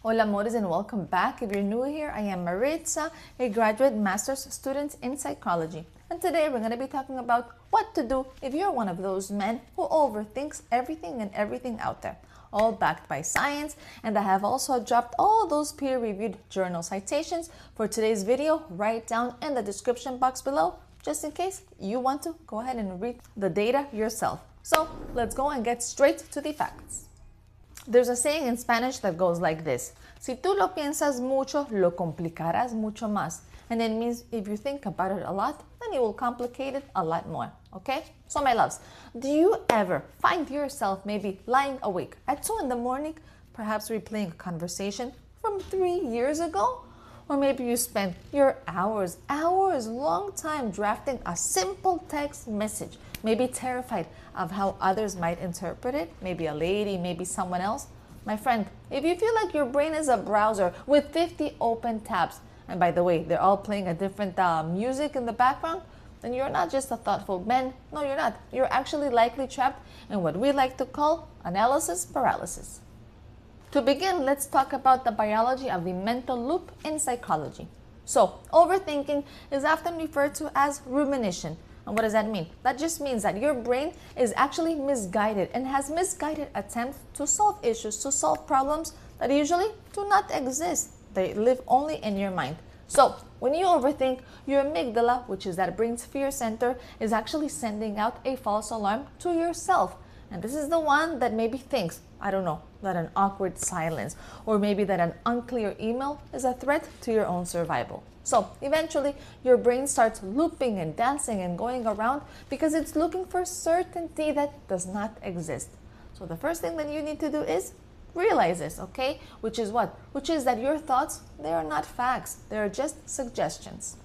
Hola, amores, and welcome back. If you're new here, I am Maritza, a graduate master's student in psychology. And today we're going to be talking about what to do if you're one of those men who overthinks everything and everything out there, all backed by science. And I have also dropped all those peer-reviewed journal citations for today's video right down in the description box below, just in case you want to go ahead and read the data yourself. So let's go and get straight to the facts. There's a saying in Spanish that goes like this: Si tú lo piensas mucho, lo complicarás mucho más. And it means if you think about it a lot, then you will complicate it a lot more. Okay? So my loves, do you ever find yourself maybe lying awake at 2 in the morning, perhaps replaying a conversation from 3 years ago? Or maybe you spend your hours, long time drafting a simple text message, maybe terrified of how others might interpret it, maybe a lady, maybe someone else. My friend, if you feel like your brain is a browser with 50 open tabs, and by the way, they're all playing a different music in the background, then you're not just a thoughtful man. No, you're not. You're actually likely trapped in what we like to call analysis paralysis. To begin, let's talk about the biology of the mental loop in psychology. So, overthinking is often referred to as rumination. And what does that mean? That just means that your brain is actually misguided and has misguided attempts to solve issues, to solve problems that usually do not exist. They live only in your mind. So, when you overthink, your amygdala, which is that brain's fear center, is actually sending out a false alarm to yourself. And this is the one that maybe thinks, I don't know, that an awkward silence or maybe that an unclear email is a threat to your own survival. So eventually your brain starts looping and dancing and going around because it's looking for certainty that does not exist. So the first thing that you need to do is realize this, okay? Which is what? Which is that your thoughts, they are not facts. They are just suggestions.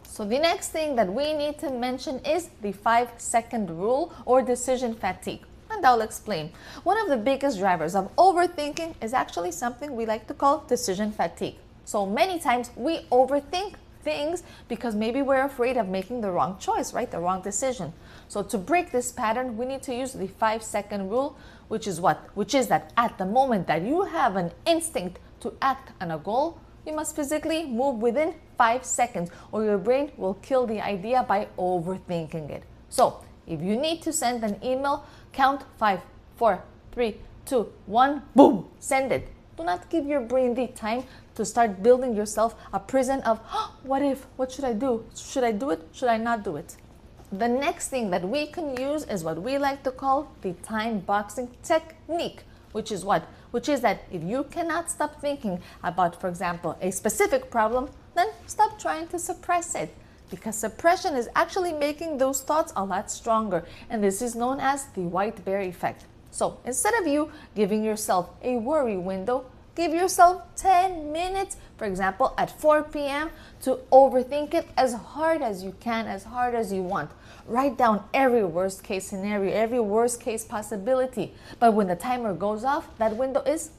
So the next thing that we need to mention is the 5-second rule or decision fatigue. And I'll explain. One of the biggest drivers of overthinking is actually something we like to call decision fatigue. So many times we overthink things because maybe we're afraid of making the wrong choice, right? The wrong decision. So to break this pattern, we need to use the 5-second rule, which is what? Which is that at the moment that you have an instinct to act on a goal, you must physically move within 5 seconds or your brain will kill the idea by overthinking it. So if you need to send an email, count 5, 4, 3, 2, 1, boom, send it. Do not give your brain the time to start building yourself a prison of, what if, what should I do? Should I do it? Should I not do it? The next thing that we can use is what we like to call the time boxing technique, which is what? Which is that if you cannot stop thinking about, for example, a specific problem, then stop trying to suppress it. Because suppression is actually making those thoughts a lot stronger. And this is known as the white bear effect. So instead of you giving yourself a worry window, give yourself 10 minutes, for example, at 4 p.m. to overthink it as hard as you can, as hard as you want. Write down every worst case scenario, every worst case possibility. But when the timer goes off, that window is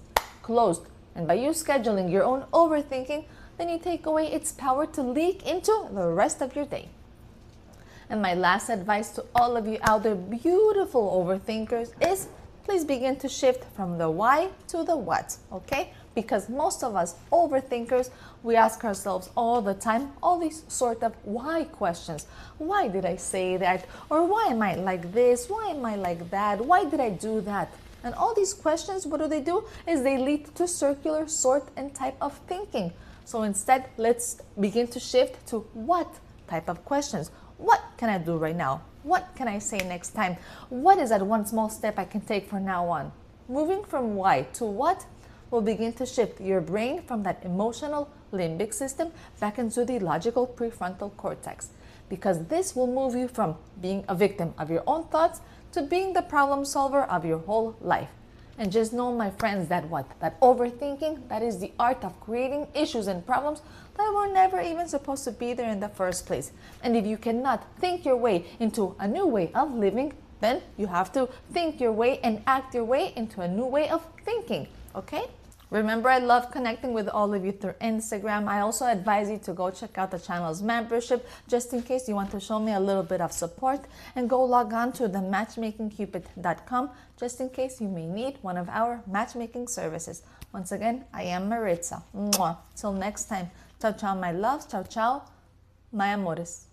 closed. And by you scheduling your own overthinking, then you take away its power to leak into the rest of your day. And my last advice to all of you out there, beautiful overthinkers, is please begin to shift from the why to the what, okay? Because most of us overthinkers, we ask ourselves all the time all these sort of why questions. Why did I say that? Or why am I like this? Why am I like that? Why did I do that? And all these questions, what do? Is they lead to circular sort and type of thinking. So instead, let's begin to shift to what type of questions. What can I do right now? What can I say next time? What is that one small step I can take from now on? Moving from why to what will begin to shift your brain from that emotional limbic system back into the logical prefrontal cortex. Because this will move you from being a victim of your own thoughts to being the problem solver of your whole life. And just know, my friends, that what? That overthinking, that is the art of creating issues and problems that were never even supposed to be there in the first place. And if you cannot think your way into a new way of living, then you have to think your way and act your way into a new way of thinking, okay? Remember, I love connecting with all of you through Instagram. I also advise you to go check out the channel's membership just in case you want to show me a little bit of support, and go log on to the matchmakingcupid.com just in case you may need one of our matchmaking services. Once again, I am Maritza. Mwah. Till next time. Ciao, ciao, my loves. Ciao, ciao, my amores.